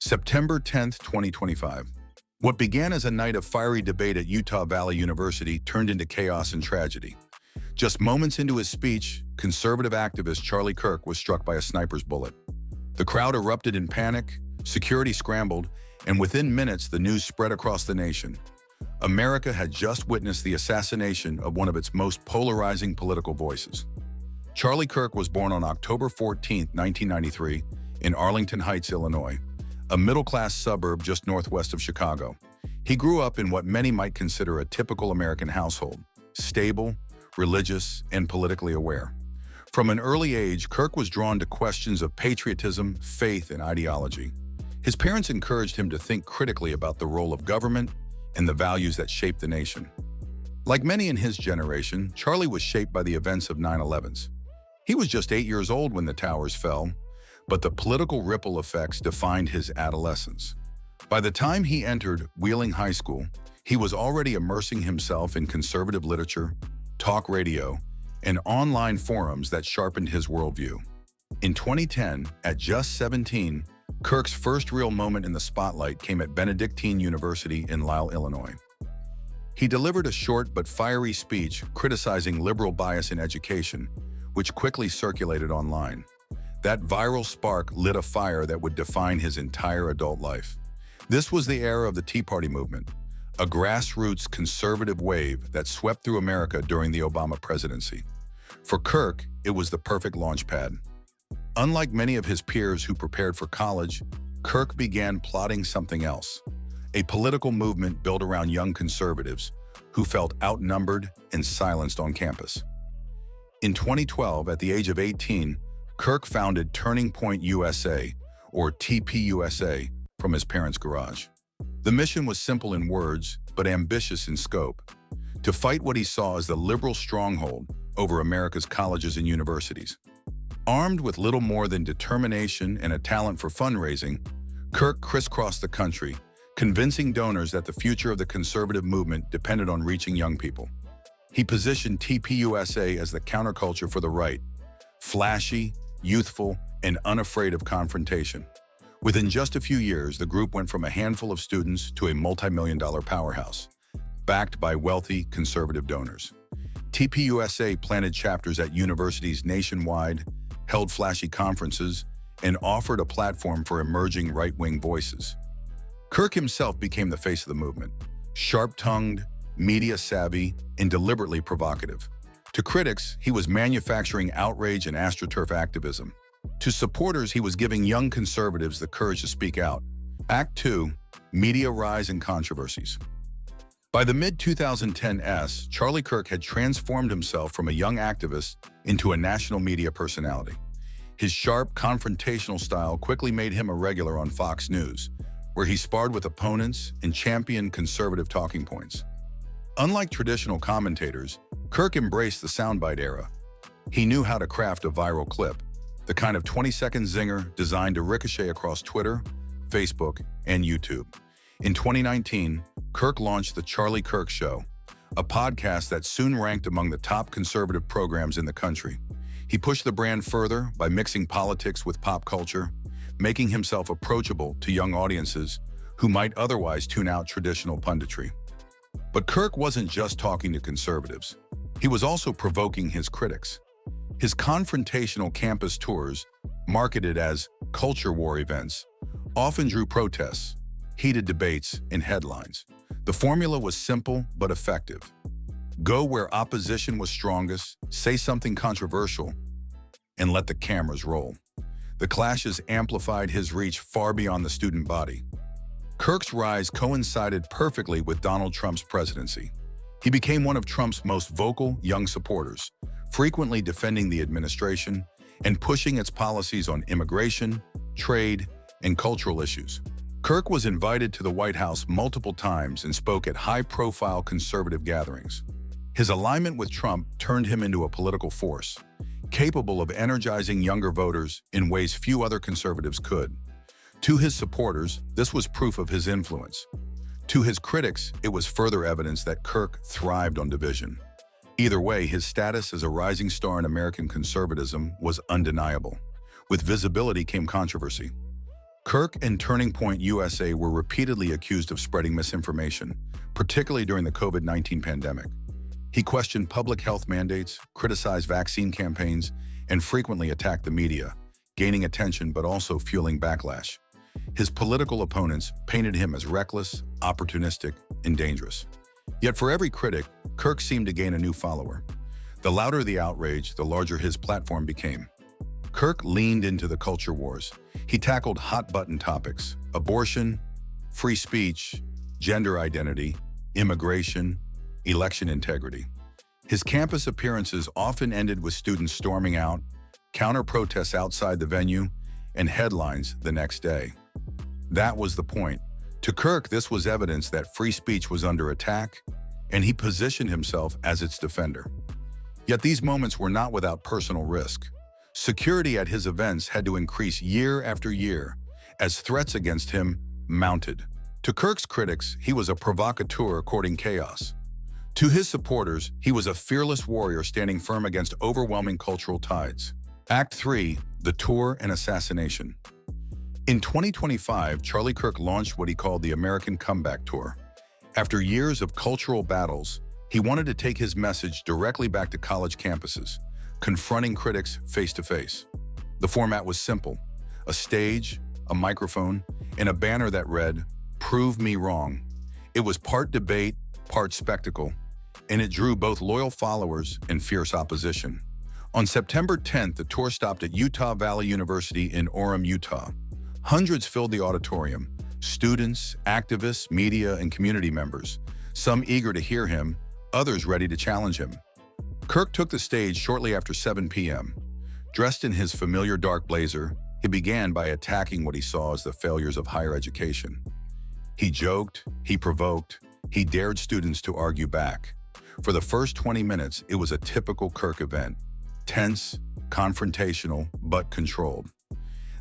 September 10th, 2025. What began as a night of fiery debate at Utah Valley University turned into chaos and tragedy. Just moments into his speech, conservative activist Charlie Kirk was struck by a sniper's bullet. The crowd erupted in panic, security scrambled, and within minutes the news spread across the nation. America had just witnessed the assassination of one of its most polarizing political voices. Charlie Kirk was born on October 14, 1993, in Arlington Heights, Illinois, a middle-class suburb just northwest of Chicago. He grew up in what many might consider a typical American household, stable, religious, and politically aware. From an early age, Kirk was drawn to questions of patriotism, faith, and ideology. His parents encouraged him to think critically about the role of government and the values that shaped the nation. Like many in his generation, Charlie was shaped by the events of 9/11. He was just 8 years old when the towers fell, but the political ripple effects defined his adolescence. By the time he entered Wheeling High School, he was already immersing himself in conservative literature, talk radio, and online forums that sharpened his worldview. In 2010, at just 17, Kirk's first real moment in the spotlight came at Benedictine University in Lisle, Illinois. He delivered a short but fiery speech criticizing liberal bias in education, which quickly circulated online. That viral spark lit a fire that would define his entire adult life. This was the era of the Tea Party movement, a grassroots conservative wave that swept through America during the Obama presidency. For Kirk, it was the perfect launchpad. Unlike many of his peers who prepared for college, Kirk began plotting something else, a political movement built around young conservatives who felt outnumbered and silenced on campus. In 2012, at the age of 18, Kirk founded Turning Point USA, or tpusa, from his parents' garage. The mission was simple in words, but ambitious in scope: to fight what he saw as the liberal stronghold over America's colleges and universities. Armed with little more than determination and a talent for fundraising, Kirk crisscrossed the country, convincing donors that the future of the conservative movement depended on reaching young people. He positioned tpusa as the counterculture for the right, flashy, youthful, and unafraid of confrontation. Within just a few years, the group went from a handful of students to a multi-million-dollar powerhouse, backed by wealthy conservative donors. tpusa planted chapters at universities nationwide, held flashy conferences, and offered a platform for emerging right-wing voices. Kirk himself became the face of the movement, sharp-tongued, media-savvy, and deliberately provocative. To critics, he was manufacturing outrage and astroturf activism. To supporters, he was giving young conservatives the courage to speak out. Act 2, Media Rise and Controversies. By the mid-2010s, Charlie Kirk had transformed himself from a young activist into a national media personality. His sharp, confrontational style quickly made him a regular on Fox News, where he sparred with opponents and championed conservative talking points. Unlike traditional commentators, Kirk embraced the soundbite era. He knew how to craft a viral clip, the kind of 20-second zinger designed to ricochet across Twitter, Facebook, and YouTube. In 2019, Kirk launched The Charlie Kirk Show, a podcast that soon ranked among the top conservative programs in the country. He pushed the brand further by mixing politics with pop culture, making himself approachable to young audiences who might otherwise tune out traditional punditry. But Kirk wasn't just talking to conservatives. He was also provoking his critics. His confrontational campus tours, marketed as culture war events, often drew protests, heated debates, and headlines. The formula was simple but effective. Go where opposition was strongest, say something controversial, and let the cameras roll. The clashes amplified his reach far beyond the student body. Kirk's rise coincided perfectly with Donald Trump's presidency. He became one of Trump's most vocal young supporters, frequently defending the administration and pushing its policies on immigration, trade, and cultural issues. Kirk was invited to the White House multiple times and spoke at high-profile conservative gatherings. His alignment with Trump turned him into a political force, capable of energizing younger voters in ways few other conservatives could. To his supporters, this was proof of his influence. To his critics, it was further evidence that Kirk thrived on division. Either way, his status as a rising star in American conservatism was undeniable. With visibility came controversy. Kirk and Turning Point USA were repeatedly accused of spreading misinformation, particularly during the COVID-19 pandemic. He questioned public health mandates, criticized vaccine campaigns, and frequently attacked the media, gaining attention but also fueling backlash. His political opponents painted him as reckless, opportunistic, and dangerous. Yet for every critic, Kirk seemed to gain a new follower. The louder the outrage, the larger his platform became. Kirk leaned into the culture wars. He tackled hot-button topics: abortion, free speech, gender identity, immigration, election integrity. His campus appearances often ended with students storming out, counter-protests outside the venue, and headlines the next day. That was the point. To Kirk, this was evidence that free speech was under attack, and he positioned himself as its defender. Yet these moments were not without personal risk. Security at his events had to increase year after year as threats against him mounted. To Kirk's critics, he was a provocateur courting chaos. To his supporters, he was a fearless warrior standing firm against overwhelming cultural tides. Act 3, the tour and assassination. In 2025, Charlie Kirk launched what he called the American Comeback Tour. After years of cultural battles, he wanted to take his message directly back to college campuses, confronting critics face to face. The format was simple: a stage, a microphone, and a banner that read, "Prove me wrong." It was part debate, part spectacle, and it drew both loyal followers and fierce opposition. On September 10th, the tour stopped at Utah Valley University in Orem, Utah. Hundreds filled the auditorium: students, activists, media, and community members, some eager to hear him, others ready to challenge him. Kirk took the stage shortly after 7 p.m. Dressed in his familiar dark blazer, he began by attacking what he saw as the failures of higher education. He joked, he provoked, he dared students to argue back. For the first 20 minutes, it was a typical Kirk event: tense, confrontational, but controlled.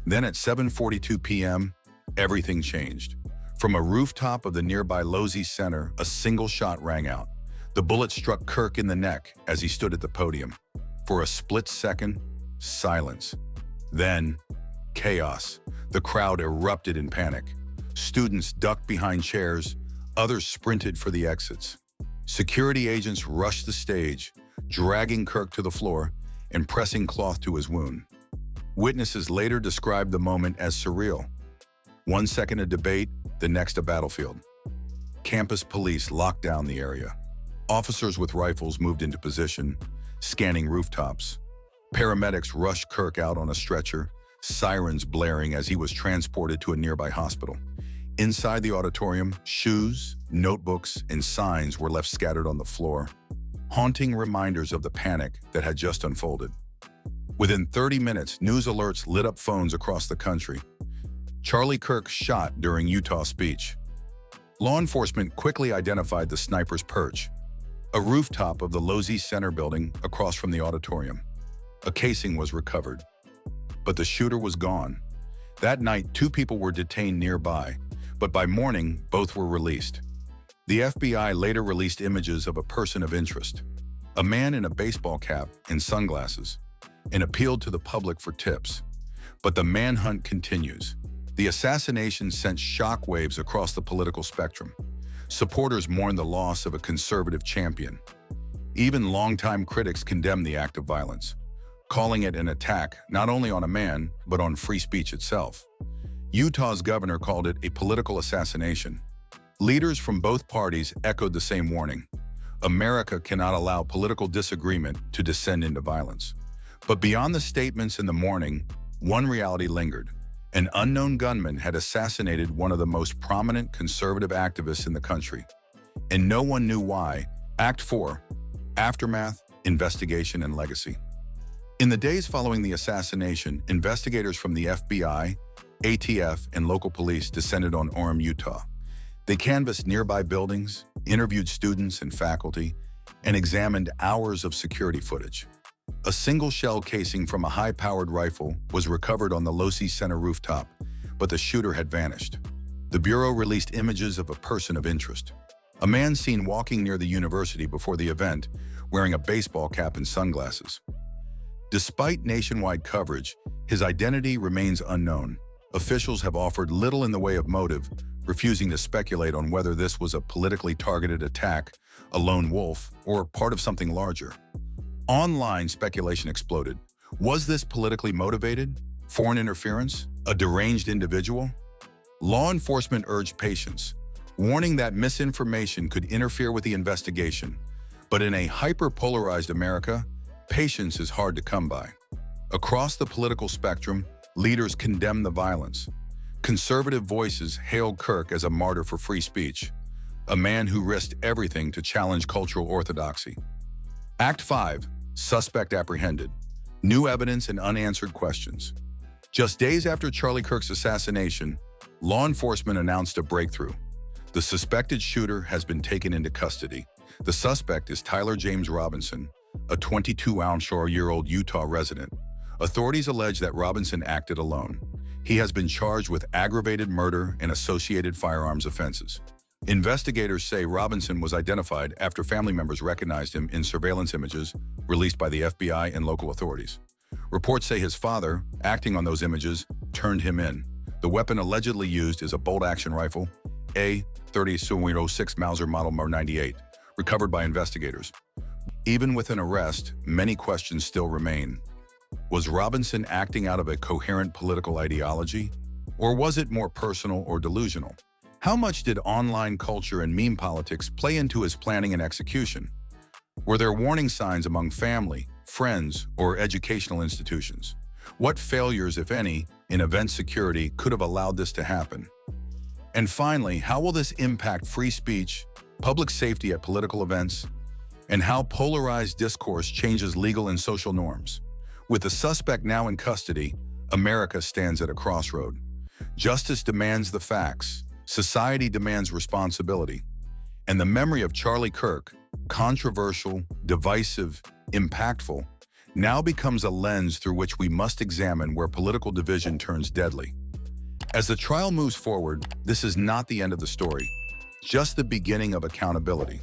Then at 7:42 p.m., everything changed. From a rooftop of the nearby Losey Center, a single shot rang out. The bullet struck Kirk in the neck as he stood at the podium. For a split second, silence. Then, chaos. The crowd erupted in panic. Students ducked behind chairs, others sprinted for the exits. Security agents rushed the stage, dragging Kirk to the floor and pressing cloth to his wound. Witnesses later described the moment as surreal. 1 second a debate, the next a battlefield. Campus police locked down the area. Officers with rifles moved into position, scanning rooftops. Paramedics rushed Kirk out on a stretcher, sirens blaring as he was transported to a nearby hospital. Inside the auditorium, shoes, notebooks, and signs were left scattered on the floor, haunting reminders of the panic that had just unfolded. Within 30 minutes, news alerts lit up phones across the country. Charlie Kirk shot during Utah speech. Law enforcement quickly identified the sniper's perch: a rooftop of the Losey Center building across from the auditorium. A casing was recovered, but the shooter was gone. That night, 2 people were detained nearby, but by morning, both were released. The FBI later released images of a person of interest, a man in a baseball cap and sunglasses, and appealed to the public for tips. But the manhunt continues. The assassination sent shockwaves across the political spectrum. Supporters mourned the loss of a conservative champion. Even longtime critics condemned the act of violence, calling it an attack not only on a man, but on free speech itself. Utah's governor called it a political assassination. Leaders from both parties echoed the same warning: America cannot allow political disagreement to descend into violence. But beyond the statements in the morning, one reality lingered. An unknown gunman had assassinated one of the most prominent conservative activists in the country, and no one knew why. Act 4, Aftermath, Investigation, and Legacy. In the days following the assassination, investigators from the FBI, ATF, and local police descended on Orem, Utah. They canvassed nearby buildings, interviewed students and faculty, and examined hours of security footage. A single shell casing from a high-powered rifle was recovered on the Losey Center rooftop, but the shooter had vanished. The Bureau released images of a person of interest: a man seen walking near the university before the event, wearing a baseball cap and sunglasses. Despite nationwide coverage, his identity remains unknown. officials have offered little in the way of motive, refusing to speculate on whether this was a politically targeted attack, a lone wolf, or part of something larger. Online speculation exploded. Was this politically motivated? Foreign interference? A deranged individual? Law enforcement urged patience, warning that misinformation could interfere with the investigation. But in a hyper-polarized America, patience is hard to come by. Across the political spectrum, leaders condemn the violence. Conservative voices hailed Kirk as a martyr for free speech, a man who risked everything to challenge cultural orthodoxy. Act 5. Suspect apprehended. New evidence and unanswered questions. Just days after Charlie Kirk's assassination, law enforcement announced a breakthrough. The suspected shooter has been taken into custody. The suspect is Tyler James Robinson, a 22-year-old Utah resident. Authorities allege that Robinson acted alone. He has been charged with aggravated murder and associated firearms offenses. Investigators say Robinson was identified after family members recognized him in surveillance images released by the FBI and local authorities. Reports say his father, acting on those images, turned him in. The weapon allegedly used is a bolt-action rifle, A-30-06 Mauser Model Mar-98, recovered by investigators. Even with an arrest, many questions still remain. Was Robinson acting out of a coherent political ideology? Or was it more personal or delusional? How much did online culture and meme politics play into his planning and execution? Were there warning signs among family, friends, or educational institutions? What failures, if any, in event security could have allowed this to happen? And finally, how will this impact free speech, public safety at political events, and how polarized discourse changes legal and social norms? With the suspect now in custody, America stands at a crossroad. Justice demands the facts. Society demands responsibility. And the memory of Charlie Kirk, controversial, divisive, impactful, now becomes a lens through which we must examine where political division turns deadly. As the trial moves forward, this is not the end of the story, just the beginning of accountability.